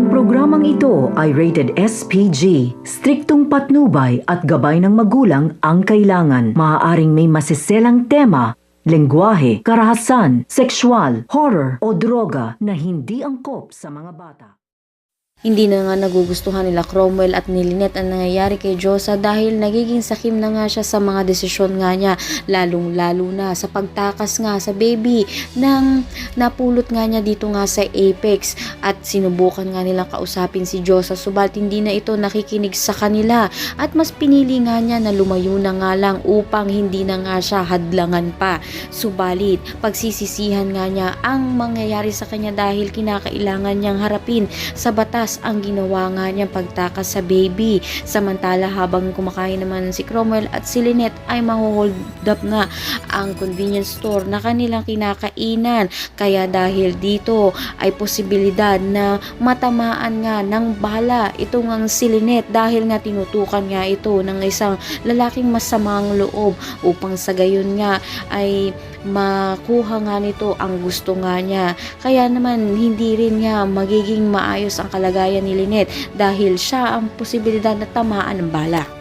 Ang programang ito ay rated SPG. Striktong patnubay at gabay ng magulang ang kailangan. Maaaring may masiselang tema, lengguwahe, karahasan, sexual, horror o droga na hindi angkop sa mga bata. Hindi na nga nagugustuhan nila Cromwell at ni Lynette ang nangyayari kay Josa dahil nagiging sakim na nga siya sa mga desisyon nga niya, lalong-lalo na sa pagtakas nga sa baby nang napulot nga niya dito nga sa Apex, at sinubukan nga nilang kausapin si Josa subalit hindi na ito nakikinig sa kanila at mas pinili nga niya na lumayo na nga lang upang hindi na nga siya hadlangan pa. Subalit pagsisisihan nga niya ang mangyayari sa kanya dahil kinakailangan niyang harapin sa batas ang ginawa nga niyang pagtakas sa baby. Samantala habang kumakain naman si Cromwell at si Lynette ay mahuhold up nga ang convenience store na kanilang kinakainan, kaya dahil dito ay posibilidad na matamaan nga ng bala itong ang si Lynette dahil nga tinutukan nga ito ng isang lalaking masamang loob upang sa gayon nga ay makuha nga nito ang gusto nga niya. Kaya naman hindi rin nga magiging maayos ang kalagayan ni Lynette dahil siya ang posibilidad na tamaan ng bala.